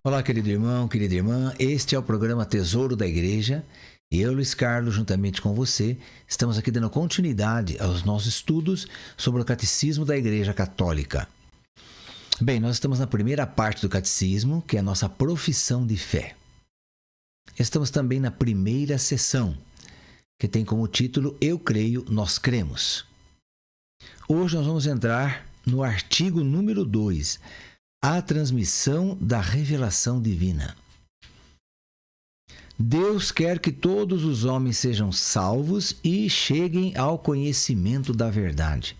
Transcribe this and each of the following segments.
Olá, querido irmão, querida irmã. Este é o programa Tesouro da Igreja. E eu, Luiz Carlos, juntamente com você, estamos aqui dando continuidade aos nossos estudos sobre o Catecismo da Igreja Católica. Bem, nós estamos na primeira parte do Catecismo, que é a nossa profissão de fé. Estamos também na primeira sessão, que tem como título Eu Creio, Nós Cremos. Hoje nós vamos entrar no artigo número 2, a transmissão da revelação divina. Deus quer que todos os homens sejam salvos e cheguem ao conhecimento da verdade.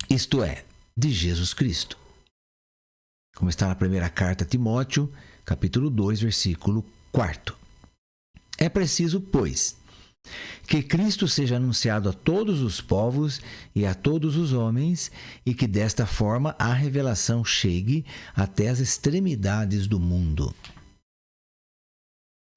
Isto é, de Jesus Cristo. Como está na primeira carta a Timóteo, capítulo 2, versículo 4. É preciso, pois, que Cristo seja anunciado a todos os povos e a todos os homens, e que desta forma a revelação chegue até as extremidades do mundo.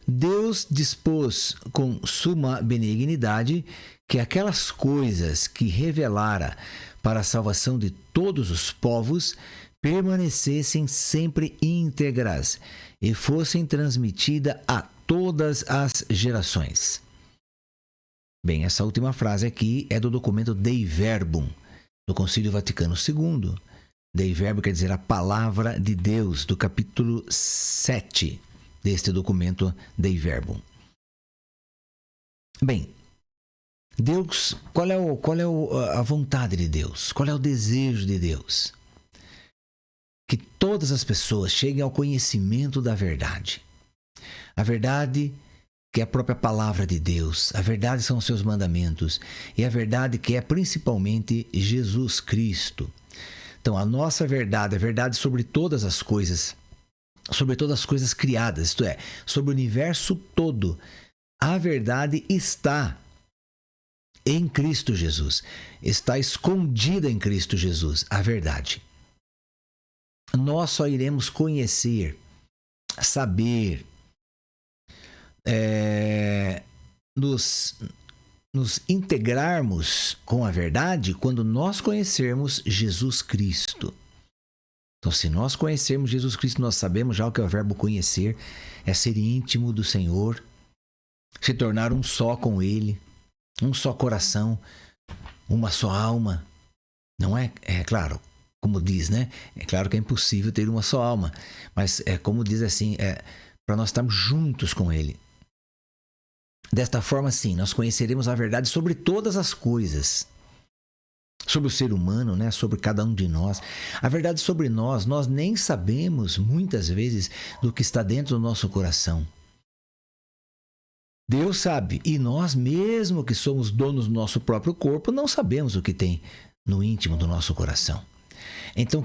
Deus dispôs com suma benignidade que aquelas coisas que revelara para a salvação de todos os povos permanecessem sempre íntegras e fossem transmitidas a todas as gerações. Bem, essa última frase aqui é do documento Dei Verbum, do Concílio Vaticano II. Dei Verbum quer dizer a Palavra de Deus, do capítulo 7 deste documento Dei Verbum. Bem, Deus, qual é a vontade de Deus? Qual é o desejo de Deus? Que todas as pessoas cheguem ao conhecimento da verdade. A verdade que é a própria palavra de Deus, a verdade são os seus mandamentos, e a verdade que é principalmente Jesus Cristo. Então, a nossa verdade, a verdade sobre todas as coisas criadas, isto é, sobre o universo todo, a verdade está em Cristo Jesus, está escondida em Cristo Jesus, a verdade. Nós só iremos conhecer, saber, nos integrarmos com a verdade quando nós conhecermos Jesus Cristo. Então, se nós conhecermos Jesus Cristo, nós sabemos já o que é o verbo conhecer, é ser íntimo do Senhor, se tornar um só com Ele, um só coração, uma só alma. Não é? É claro, como diz, né? É claro que é impossível ter uma só alma, mas é como diz assim, para nós estarmos juntos com Ele. Desta forma, sim, nós conheceremos a verdade sobre todas as coisas. Sobre o ser humano, né? Sobre cada um de nós. A verdade sobre nós nem sabemos, muitas vezes, do que está dentro do nosso coração. Deus sabe, e nós, mesmo que somos donos do nosso próprio corpo, não sabemos o que tem no íntimo do nonosso coração. Então,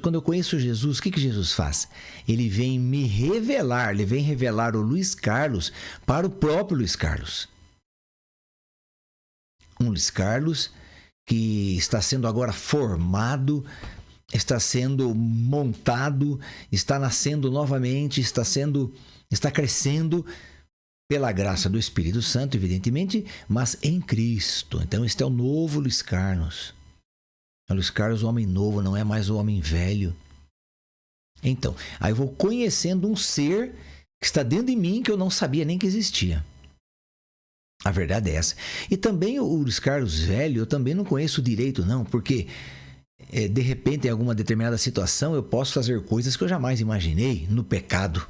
quando eu conheço Jesus, o que Jesus faz? Ele vem me revelar, ele vem revelar o Luiz Carlos para o próprio Luiz Carlos. Um Luiz Carlos que está sendo agora formado, está sendo montado, está nascendo novamente, está crescendo pela graça do Espírito Santo, evidentemente, mas em Cristo. Então, este é o novo Luiz Carlos. O Luiz Carlos, o homem novo, não é mais o homem velho. Então, aí eu vou conhecendo um ser que está dentro de mim que eu não sabia nem que existia. A verdade é essa. E também o Luiz Carlos velho, eu também não conheço direito, não, porque de repente, em alguma determinada situação, eu posso fazer coisas que eu jamais imaginei no pecado.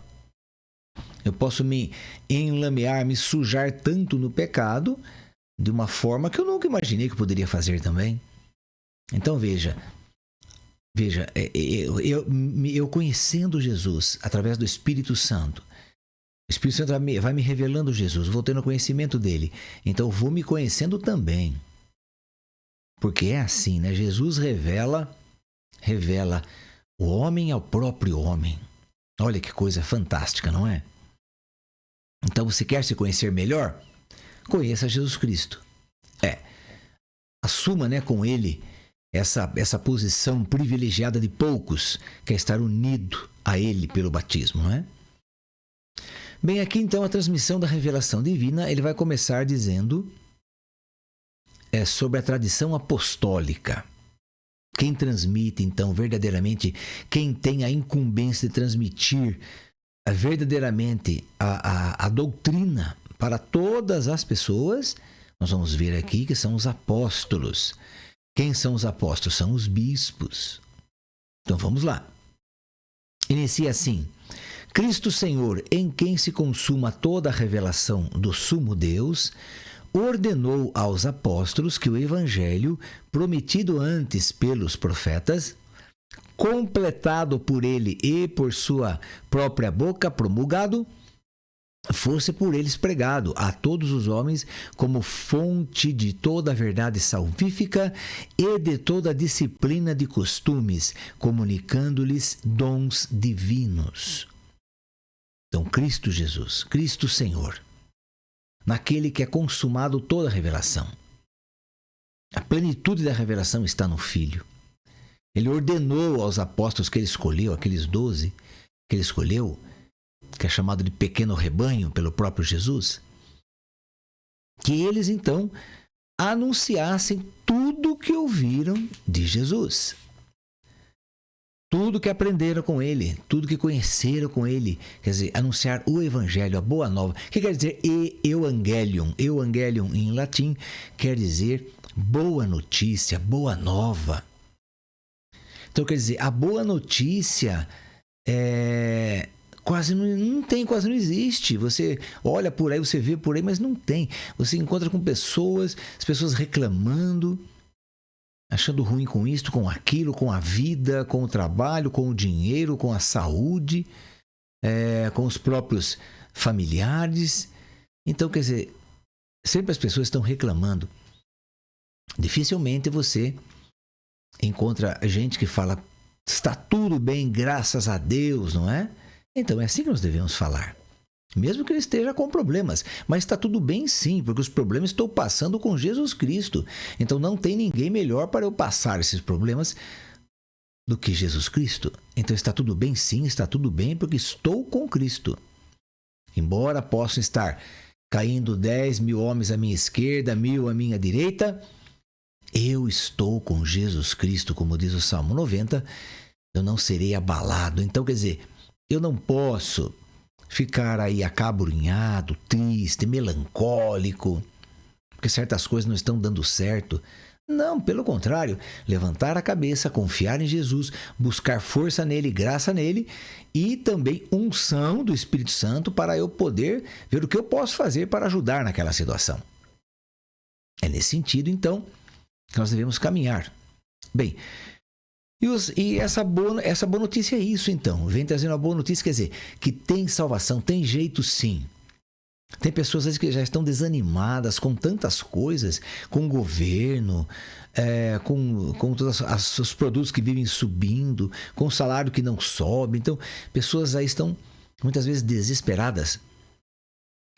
Eu posso me enlamear, me sujar tanto no pecado, de uma forma que eu nunca imaginei que eu poderia fazer também. Então veja, eu conhecendo Jesus através do Espírito Santo, o Espírito Santo vai me revelando Jesus, vou tendo conhecimento dele, então eu vou me conhecendo também. Porque é assim, né? Jesus revela o homem ao próprio homem. Olha que coisa fantástica, não é? Então você quer se conhecer melhor? Conheça Jesus Cristo. Assuma, né, com ele essa posição privilegiada de poucos, que é estar unido a ele pelo batismo, não é? Bem, aqui então a transmissão da revelação divina, ele vai começar dizendo sobre a tradição apostólica. Quem transmite, então, verdadeiramente, quem tem a incumbência de transmitir verdadeiramente a doutrina para todas as pessoas, nós vamos ver aqui que são os apóstolos. Quem são os apóstolos? São os bispos. Então vamos lá. Inicia assim: Cristo Senhor, em quem se consuma toda a revelação do sumo Deus, ordenou aos apóstolos que o evangelho, prometido antes pelos profetas, completado por ele e por sua própria boca promulgado, fosse por eles pregado a todos os homens como fonte de toda a verdade salvífica e de toda a disciplina de costumes, comunicando-lhes dons divinos. Então, Cristo Jesus, Cristo Senhor, naquele que é consumado toda a revelação. A plenitude da revelação está no Filho. Ele ordenou aos apóstolos que ele escolheu, aqueles 12 que ele escolheu, que é chamado de pequeno rebanho pelo próprio Jesus, que eles então anunciassem tudo o que ouviram de Jesus. Tudo que aprenderam com ele, tudo que conheceram com ele, quer dizer, anunciar o evangelho, a boa nova. O que quer dizer evangelium? Evangelium em latim quer dizer boa notícia, boa nova. Então quer dizer, a boa notícia quase não existe. Você olha por aí, você vê por aí, mas não tem. Você encontra com pessoas, as pessoas reclamando, achando ruim com isto, com aquilo, com a vida, com o trabalho, com o dinheiro, com a saúde, com os próprios familiares. Então, quer dizer, sempre as pessoas estão reclamando. Dificilmente você encontra gente que fala, está tudo bem, graças a Deus, não é? Então, é assim que nós devemos falar. Mesmo que ele esteja com problemas. Mas está tudo bem sim, porque os problemas estou passando com Jesus Cristo. Então não tem ninguém melhor para eu passar esses problemas do que Jesus Cristo. Então está tudo bem sim, está tudo bem porque estou com Cristo. Embora possa estar caindo 10.000 homens à minha esquerda, 1.000 à minha direita, eu estou com Jesus Cristo, como diz o Salmo 90, eu não serei abalado. Então quer dizer, eu não posso ficar aí acabrunhado, triste, melancólico, porque certas coisas não estão dando certo. Não, pelo contrário, levantar a cabeça, confiar em Jesus, buscar força nele, graça nele e também unção do Espírito Santo para eu poder ver o que eu posso fazer para ajudar naquela situação. É nesse sentido, então, que nós devemos caminhar. Bem, e essa boa notícia é isso, então. Vem trazendo uma boa notícia, quer dizer, que tem salvação, tem jeito sim. Tem pessoas às vezes que já estão desanimadas com tantas coisas, com o governo, com todos os produtos que vivem subindo, com o salário que não sobe. Então, pessoas aí estão muitas vezes desesperadas.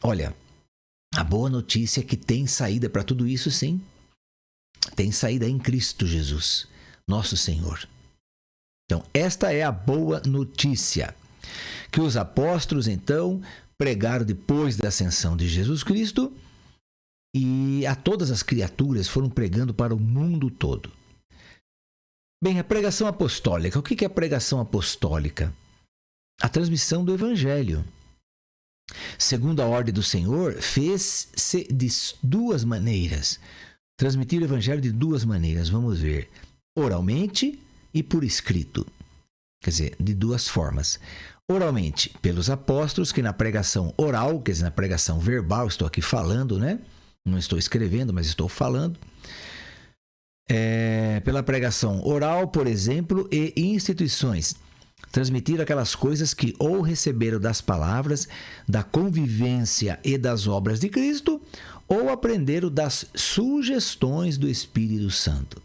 Olha, a boa notícia é que tem saída para tudo isso, sim. Tem saída em Cristo Jesus, nosso Senhor. Então, esta é a boa notícia. Que os apóstolos, então, pregaram depois da ascensão de Jesus Cristo e a todas as criaturas foram pregando para o mundo todo. Bem, a pregação apostólica. O que é a pregação apostólica? A transmissão do Evangelho. Segundo a ordem do Senhor, fez-se de duas maneiras. Transmitir o Evangelho de duas maneiras. Vamos ver. Oralmente e por escrito. Quer dizer, de duas formas. Oralmente, pelos apóstolos, que na pregação oral, quer dizer, na pregação verbal, estou aqui falando, né? Não estou escrevendo, mas estou falando. Pela pregação oral, por exemplo, e instituições. Transmitir aquelas coisas que ou receberam das palavras, da convivência e das obras de Cristo, ou aprenderam das sugestões do Espírito Santo.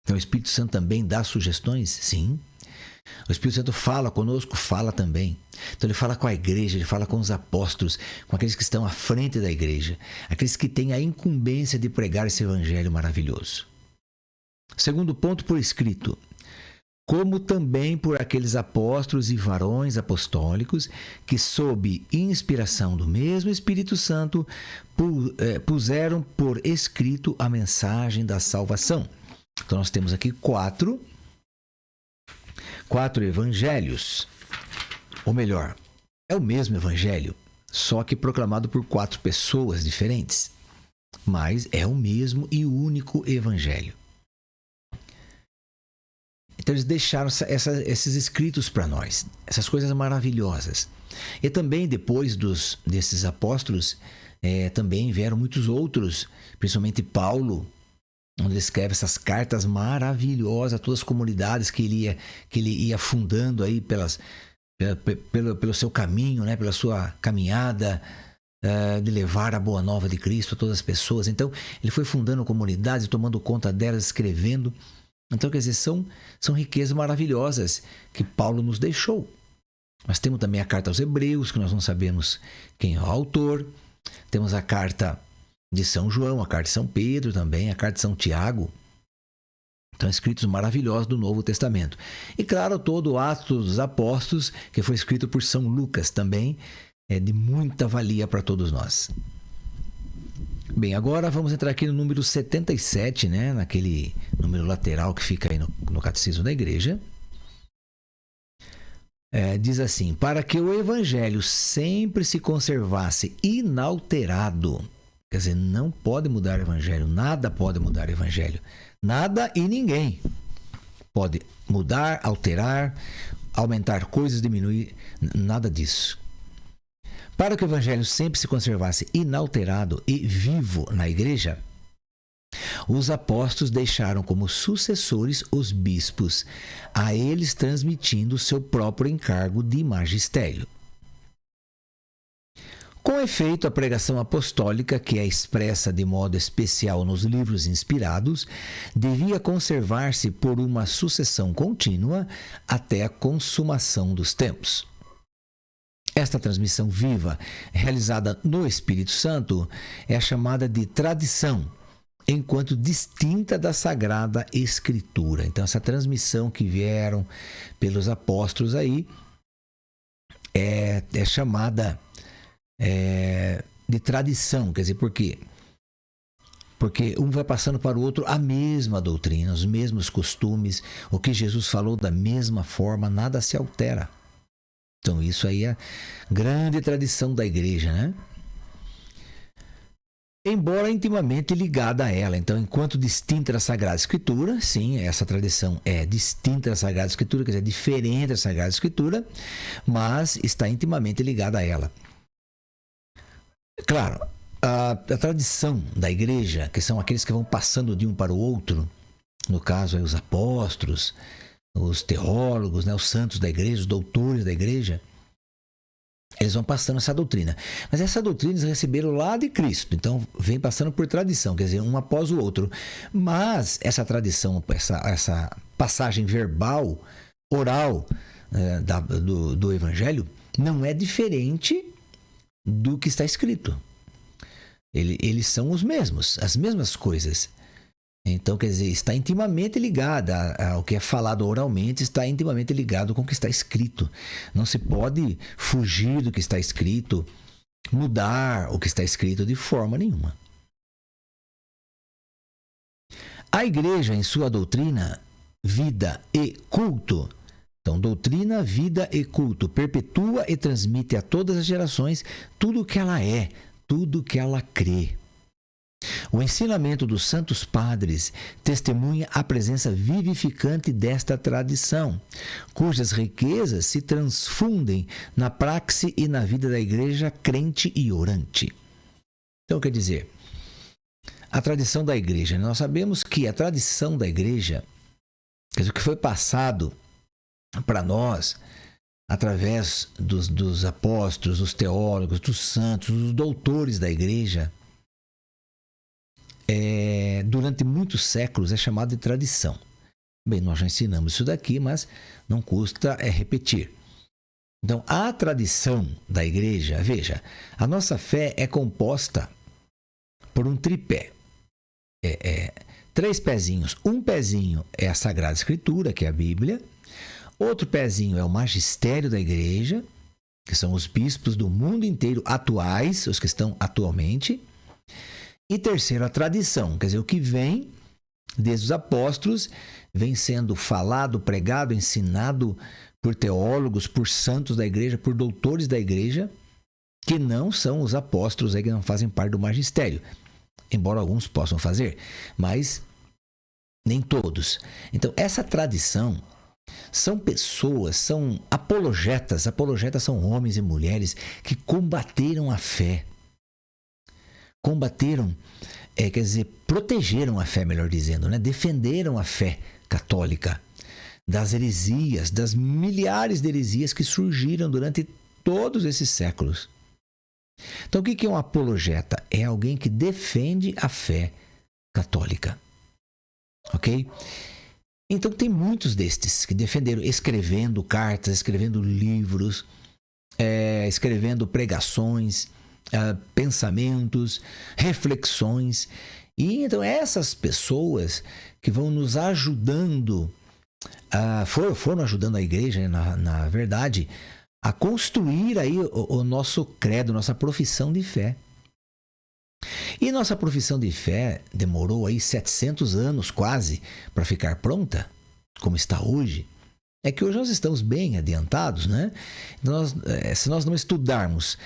Então, o Espírito Santo também dá sugestões? Sim. O Espírito Santo fala conosco, fala também. Então ele fala com a igreja, ele fala com os apóstolos, com aqueles que estão à frente da igreja, aqueles que têm a incumbência de pregar esse evangelho maravilhoso. Segundo ponto, por escrito. Como também por aqueles apóstolos e varões apostólicos que, sob inspiração do mesmo Espírito Santo, puseram por escrito a mensagem da salvação. Então nós temos aqui quatro evangelhos. Ou melhor, é o mesmo evangelho, só que proclamado por 4 pessoas diferentes. Mas é o mesmo e único evangelho. Então eles deixaram esses escritos para nós, essas coisas maravilhosas. E também depois desses apóstolos, também vieram muitos outros, principalmente Paulo, onde ele escreve essas cartas maravilhosas a todas as comunidades que ele ia fundando aí pelo seu caminho, né? Pela sua caminhada de levar a boa nova de Cristo a todas as pessoas. Então ele foi fundando comunidades, tomando conta delas, escrevendo. Então, quer dizer, são riquezas maravilhosas que Paulo nos deixou. Nós temos também a carta aos Hebreus, que nós não sabemos quem é o autor. Temos a carta de São João, a carta de São Pedro também, a carta de São Tiago. Então, escritos maravilhosos do Novo Testamento. E, claro, todo o Atos dos Apóstolos, que foi escrito por São Lucas também, é de muita valia para todos nós. Bem, agora vamos entrar aqui no número 77, né? Naquele número lateral que fica aí no Catecismo da Igreja. Diz assim: para que o Evangelho sempre se conservasse inalterado. Quer dizer, não pode mudar o Evangelho, nada pode mudar o Evangelho. Nada e ninguém pode mudar, alterar, aumentar coisas, diminuir, nada disso. Para que o Evangelho sempre se conservasse inalterado e vivo na Igreja, os apóstolos deixaram como sucessores os bispos, a eles transmitindo o seu próprio encargo de magistério. Com efeito, a pregação apostólica, que é expressa de modo especial nos livros inspirados, devia conservar-se por uma sucessão contínua até a consumação dos tempos. Esta transmissão viva, realizada no Espírito Santo, é chamada de tradição, enquanto distinta da Sagrada Escritura. Então, essa transmissão que vieram pelos apóstolos aí é chamada de tradição. Quer dizer, por quê? Porque um vai passando para o outro a mesma doutrina, os mesmos costumes, o que Jesus falou da mesma forma, nada se altera. Então, isso aí é a grande tradição da Igreja, né? Embora intimamente ligada a ela. Então, enquanto distinta da Sagrada Escritura, sim, essa tradição é distinta da Sagrada Escritura, quer dizer, diferente da Sagrada Escritura, mas está intimamente ligada a ela. Claro, a tradição da Igreja, que são aqueles que vão passando de um para o outro, no caso, aí, os apóstolos, os teólogos, né, os santos da Igreja, os doutores da Igreja, eles vão passando essa doutrina. Mas essa doutrina eles receberam lá de Cristo. Então, vem passando por tradição, quer dizer, um após o outro. Mas essa tradição, essa passagem verbal, oral do Evangelho, não é diferente do que está escrito. Eles são os mesmos, as mesmas coisas. Então, quer dizer, está intimamente ligada ao que é falado oralmente, está intimamente ligado com o que está escrito. Não se pode fugir do que está escrito, mudar o que está escrito de forma nenhuma. A Igreja, em sua doutrina, vida e culto, então, doutrina, vida e culto, perpetua e transmite a todas as gerações tudo o que ela é, tudo o que ela crê. O ensinamento dos santos padres testemunha a presença vivificante desta tradição, cujas riquezas se transfundem na praxe e na vida da Igreja crente e orante. Então, quer dizer, a tradição da Igreja, nós sabemos que a tradição da Igreja, quer dizer, o que foi passado para nós através dos apóstolos, dos teólogos, dos santos, dos doutores da Igreja, durante muitos séculos é chamado de tradição. Bem, nós já ensinamos isso daqui, mas não custa repetir. Então, a tradição da Igreja, veja, a nossa fé é composta por um tripé. 3 pezinhos. Um pezinho é a Sagrada Escritura, que é a Bíblia. Outro pezinho é o magistério da Igreja, que são os bispos do mundo inteiro atuais, os que estão atualmente. E terceiro, a tradição, quer dizer, o que vem desde os apóstolos, vem sendo falado, pregado, ensinado por teólogos, por santos da igreja, por doutores da igreja, que não são os apóstolos, que não fazem parte do magistério. Embora alguns possam fazer, mas nem todos. Então, essa tradição são pessoas, são apologetas. Apologetas são homens e mulheres que combateram a fé. Combateram, protegeram a fé, melhor dizendo, né? Defenderam a fé católica das heresias, das milhares de heresias que surgiram durante todos esses séculos. Então, o que é um apologeta? É alguém que defende a fé católica. Ok? Então, tem muitos destes que defenderam, escrevendo cartas, escrevendo livros, escrevendo pregações, pensamentos, reflexões. E então, essas pessoas que vão nos ajudando, foram ajudando a igreja, na verdade, a construir aí o nosso credo, nossa profissão de fé. E nossa profissão de fé demorou aí 700 anos quase para ficar pronta, como está hoje. É que hoje nós estamos bem adiantados, né? Se nós não estudarmos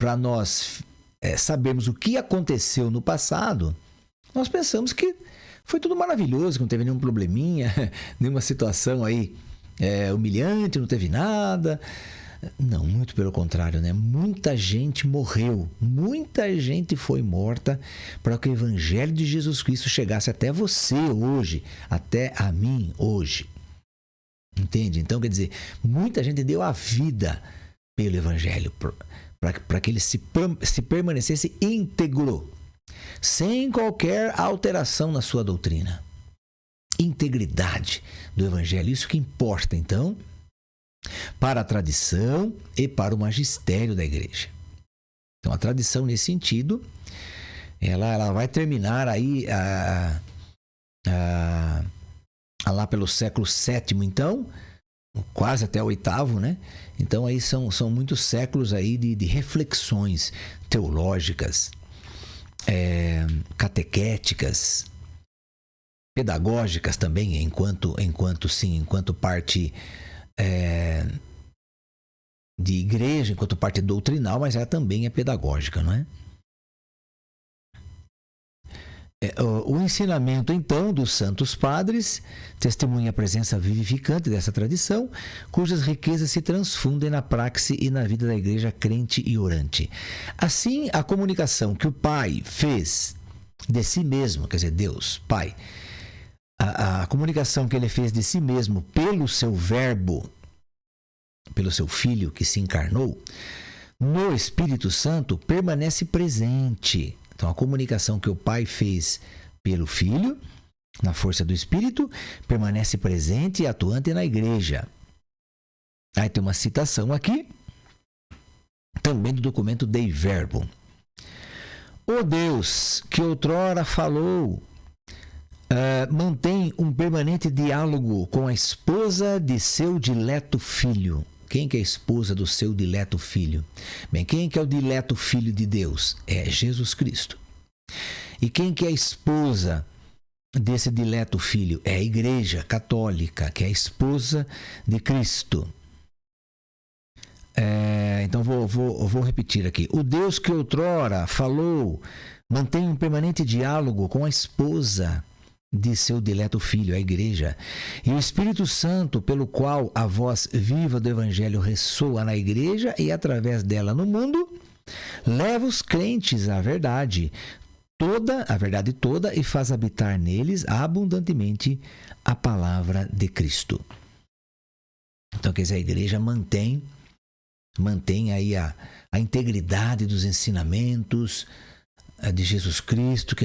para nós sabermos o que aconteceu no passado, nós pensamos que foi tudo maravilhoso, que não teve nenhum probleminha, nenhuma situação aí humilhante, não teve nada. Não, muito pelo contrário, né? Muita gente morreu, muita gente foi morta para que o Evangelho de Jesus Cristo chegasse até você hoje, até a mim hoje. Entende? Então, quer dizer, muita gente deu a vida pelo Evangelho, para que ele se permanecesse íntegro, sem qualquer alteração na sua doutrina. Integridade do Evangelho, isso que importa, então, para a tradição e para o magistério da igreja. Então, a tradição, nesse sentido, ela vai terminar aí lá pelo século VII, então, quase até o VIII, né? Então, aí são muitos séculos aí de reflexões teológicas, catequéticas, pedagógicas também, enquanto parte de igreja, enquanto parte doutrinal, mas ela também é pedagógica, não é? O ensinamento, então, dos santos padres testemunha a presença vivificante dessa tradição, cujas riquezas se transfundem na praxe e na vida da igreja crente e orante. Assim, a comunicação que o Pai fez de si mesmo, quer dizer, Deus, Pai, a comunicação que ele fez de si mesmo pelo seu Verbo, pelo seu Filho que se encarnou, no Espírito Santo permanece presente. Então, a comunicação que o Pai fez pelo Filho, na força do Espírito, permanece presente e atuante na igreja. Aí tem uma citação aqui, também do documento Dei Verbum. O Deus que outrora falou mantém um permanente diálogo com a esposa de seu dileto Filho. Quem que é a esposa do seu dileto Filho? Bem, quem que é o dileto Filho de Deus? É Jesus Cristo. E quem que é a esposa desse dileto Filho? É a Igreja Católica, que é a esposa de Cristo. Então vou repetir aqui. O Deus que outrora falou mantém um permanente diálogo com a esposa de seu dileto Filho, a Igreja. E o Espírito Santo, pelo qual a voz viva do Evangelho ressoa na Igreja e através dela no mundo, leva os crentes à verdade toda, e faz habitar neles abundantemente a palavra de Cristo. Então, quer dizer, a Igreja mantém aí a integridade dos ensinamentos de Jesus Cristo, que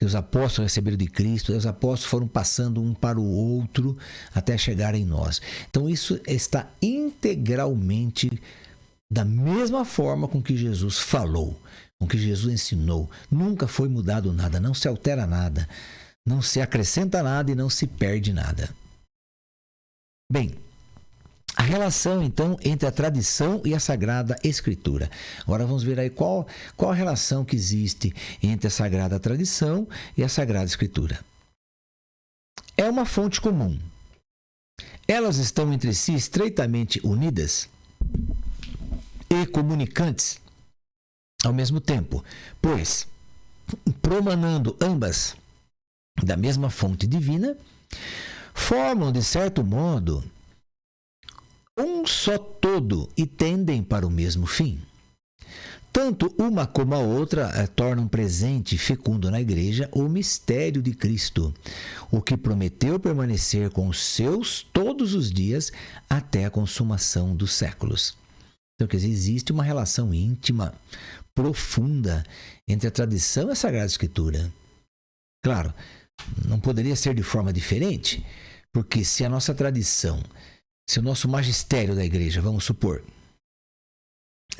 os apóstolos receberam de Cristo, e os apóstolos foram passando um para o outro até chegar em nós. Então, isso está integralmente da mesma forma com que Jesus falou, com que Jesus ensinou. Nunca foi mudado nada, não se altera nada, não se acrescenta nada e não se perde nada. Bem, a relação, então, entre a tradição e a Sagrada Escritura. Agora vamos ver aí qual a relação que existe entre a Sagrada Tradição e a Sagrada Escritura. é uma fonte comum. Elas estão entre si estreitamente unidas e comunicantes ao mesmo tempo, pois, promanando ambas da mesma fonte divina, formam, de certo modo, um só todo e tendem para o mesmo fim. Tanto uma como a outra tornam presente e fecundo na Igreja o mistério de Cristo, o que prometeu permanecer com os seus todos os dias até a consumação dos séculos. Então, quer dizer, existe uma relação íntima, profunda, entre a tradição e a Sagrada Escritura. Claro, não poderia ser de forma diferente, porque se a nossa tradição, se o nosso magistério da Igreja, vamos supor,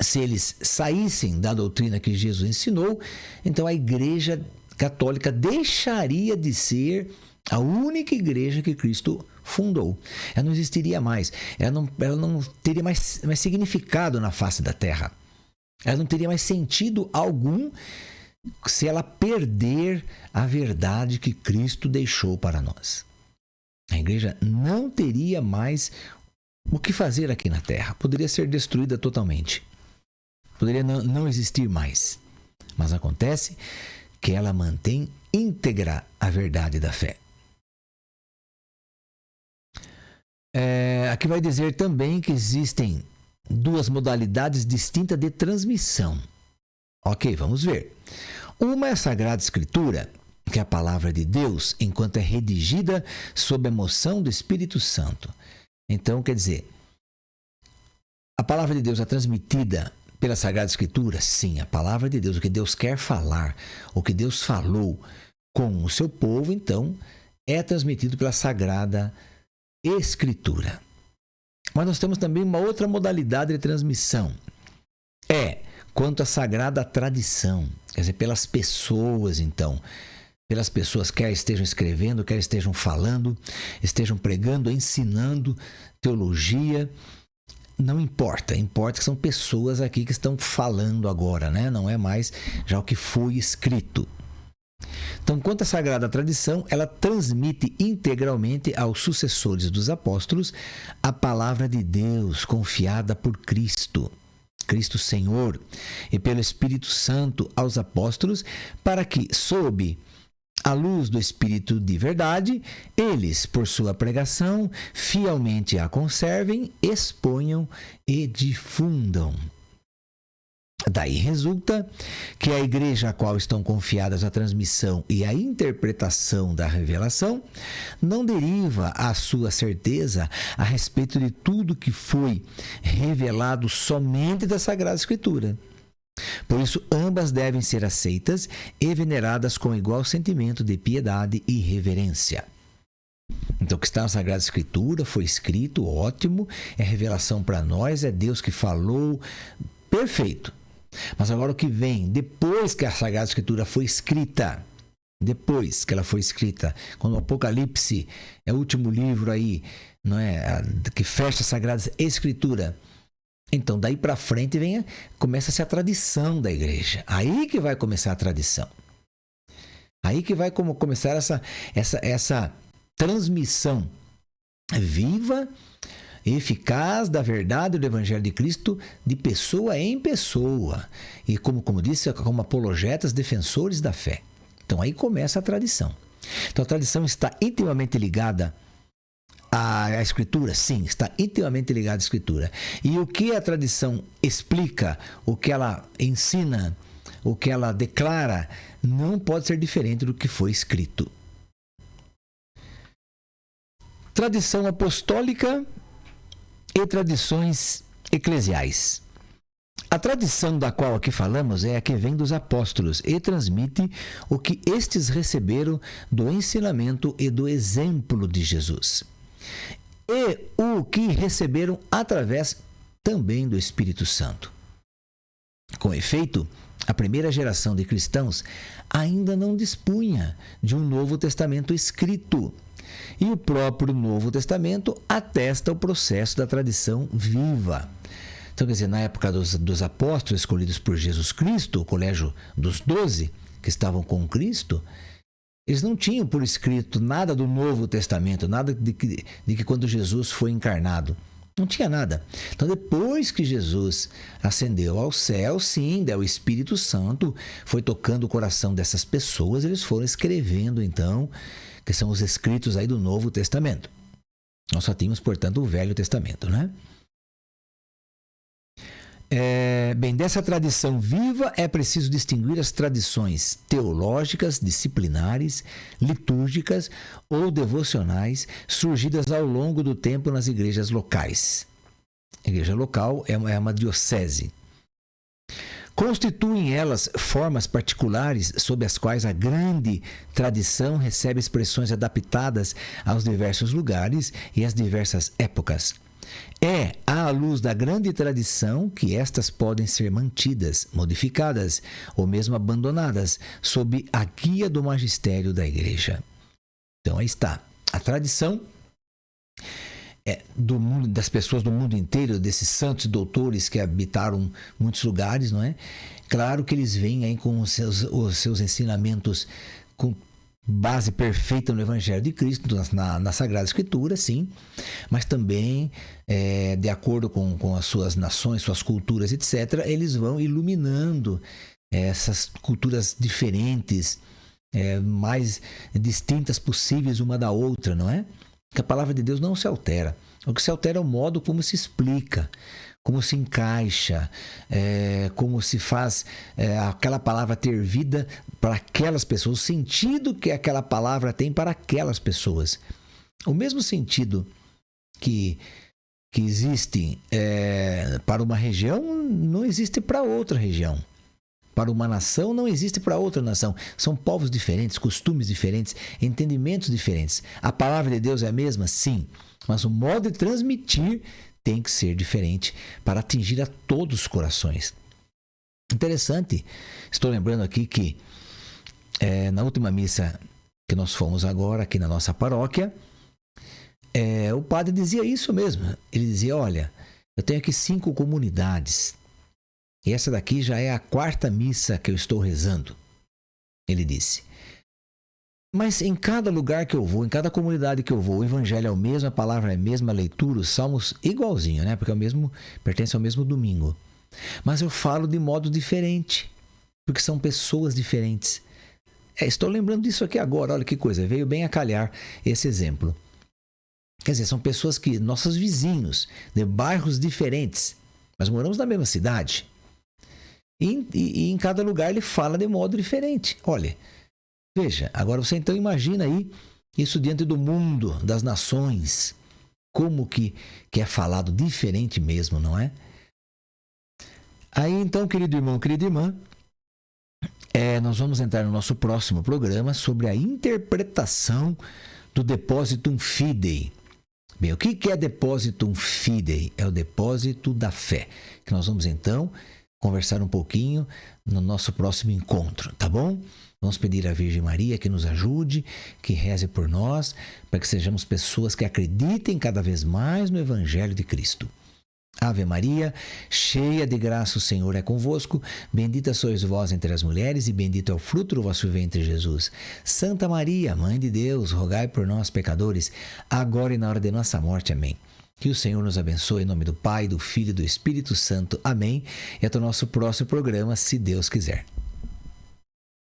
se eles saíssem da doutrina que Jesus ensinou, então a Igreja Católica deixaria de ser a única igreja que Cristo fundou. Ela não existiria mais. Ela não teria mais significado na face da terra. Ela não teria mais sentido algum se ela perder a verdade que Cristo deixou para nós. A igreja não teria mais o que fazer aqui na terra. Poderia ser destruída totalmente. Poderia não existir mais. Mas acontece que ela mantém íntegra a verdade da fé. Aqui vai dizer também que existem duas modalidades distintas de transmissão. Ok, vamos ver. Uma é a Sagrada Escritura, que é a palavra de Deus, enquanto é redigida sob a emoção do Espírito Santo. Então, quer dizer, a palavra de Deus é transmitida pela Sagrada Escritura? Sim, a palavra de Deus, o que Deus quer falar, o que Deus falou com o seu povo, então, é transmitido pela Sagrada Escritura. Mas nós temos também uma outra modalidade de transmissão. Quanto à Sagrada Tradição, quer dizer, pelas pessoas, então. Pelas pessoas, quer estejam escrevendo, quer estejam falando, estejam pregando, ensinando teologia. Não importa, importa que são pessoas aqui que estão falando agora, né? Não é mais já o que foi escrito. Então, quanto à Sagrada Tradição, ela transmite integralmente aos sucessores dos apóstolos a palavra de Deus confiada por Cristo Senhor, e pelo Espírito Santo aos apóstolos, para que, sob a luz do Espírito de verdade, eles, por sua pregação, fielmente a conservem, exponham e difundam. Daí resulta que a igreja a qual estão confiadas a transmissão e a interpretação da revelação não deriva a sua certeza a respeito de tudo que foi revelado somente da Sagrada Escritura. Por isso, ambas devem ser aceitas e veneradas com igual sentimento de piedade e reverência. Então, o que está na Sagrada Escritura foi escrito, ótimo, é revelação para nós, é Deus que falou, perfeito. Mas agora o que vem, depois que a Sagrada Escritura foi escrita, depois que ela foi escrita, quando o Apocalipse é o último livro aí, não é, que fecha a Sagrada Escritura, então daí para frente começa-se a tradição da igreja. Aí que vai começar a tradição. Aí que vai começar essa transmissão viva, eficaz da verdade do Evangelho de Cristo de pessoa em pessoa. E como disse, como apologetas, defensores da fé. Então aí começa a tradição. Então a tradição está intimamente ligada à Escritura? Sim, está intimamente ligada à Escritura. E o que a tradição explica, o que ela ensina, o que ela declara, não pode ser diferente do que foi escrito. Tradição apostólica e tradições eclesiais. A tradição da qual aqui falamos é a que vem dos apóstolos e transmite o que estes receberam do ensinamento e do exemplo de Jesus. E o que receberam através também do Espírito Santo. Com efeito, a primeira geração de cristãos ainda não dispunha de um Novo Testamento escrito. E o próprio Novo Testamento atesta o processo da tradição viva. Então, quer dizer, na época dos apóstolos escolhidos por Jesus Cristo, o colégio dos 12 que estavam com Cristo, Eles não tinham por escrito nada do Novo Testamento, nada de que quando Jesus foi encarnado. Não tinha nada. Então, depois que Jesus ascendeu ao céu, sim, o Espírito Santo foi tocando o coração dessas pessoas, eles foram escrevendo, então, que são os escritos aí do Novo Testamento. Nós só tínhamos, portanto, o Velho Testamento, né? Bem, dessa tradição viva é preciso distinguir as tradições teológicas, disciplinares, litúrgicas ou devocionais surgidas ao longo do tempo nas igrejas locais. A igreja local é uma diocese. Constituem elas formas particulares sob as quais a grande tradição recebe expressões adaptadas aos diversos lugares e às diversas épocas. É à luz da grande tradição que estas podem ser mantidas, modificadas ou mesmo abandonadas sob a guia do magistério da Igreja. Então aí está. A tradição do mundo, das pessoas do mundo inteiro, desses santos e doutores que habitaram muitos lugares, não é? Claro que eles vêm aí com os seus ensinamentos com base perfeita no Evangelho de Cristo, na Sagrada Escritura, sim, mas também, de acordo com as suas nações, suas culturas, etc., eles vão iluminando essas culturas diferentes, mais distintas possíveis uma da outra, não é? Que a palavra de Deus não se altera. O que se altera é o modo como se explica, como se encaixa, como se faz aquela palavra ter vida para aquelas pessoas, o sentido que aquela palavra tem para aquelas pessoas. O mesmo sentido que existe para uma região, não existe para outra região. Para uma nação, não existe para outra nação. São povos diferentes, costumes diferentes, entendimentos diferentes. A palavra de Deus é a mesma? Sim. Mas o modo de transmitir tem que ser diferente para atingir a todos os corações. Interessante, estou lembrando aqui que na última missa que nós fomos agora aqui na nossa paróquia, o padre dizia isso mesmo. Ele dizia, olha, eu tenho aqui 5 comunidades e essa daqui já é a 4ª missa que eu estou rezando. Ele disse. Mas em cada lugar que eu vou, em cada comunidade que eu vou, o evangelho é o mesmo, a palavra é a mesma, a leitura, os salmos igualzinho, né? Porque pertence ao mesmo domingo. Mas eu falo de modo diferente, porque são pessoas diferentes. Estou lembrando disso aqui agora, olha que coisa, veio bem a calhar esse exemplo. Quer dizer, são pessoas que, nossos vizinhos, de bairros diferentes, mas moramos na mesma cidade. E em cada lugar ele fala de modo diferente. Olha, veja, agora você então imagina aí isso diante do mundo, das nações, como que é falado diferente mesmo, não é? Aí então, querido irmão, querida irmã, nós vamos entrar no nosso próximo programa sobre a interpretação do Depositum Fidei. Bem, o que é Depositum Fidei? É o depósito da fé, que nós vamos então conversar um pouquinho no nosso próximo encontro, tá bom? Vamos pedir à Virgem Maria que nos ajude, que reze por nós, para que sejamos pessoas que acreditem cada vez mais no Evangelho de Cristo. Ave Maria, cheia de graça, o Senhor é convosco. Bendita sois vós entre as mulheres e bendito é o fruto do vosso ventre, Jesus. Santa Maria, Mãe de Deus, rogai por nós, pecadores, agora e na hora de nossa morte. Amém. Que o Senhor nos abençoe em nome do Pai, do Filho e do Espírito Santo. Amém. E até o nosso próximo programa, se Deus quiser.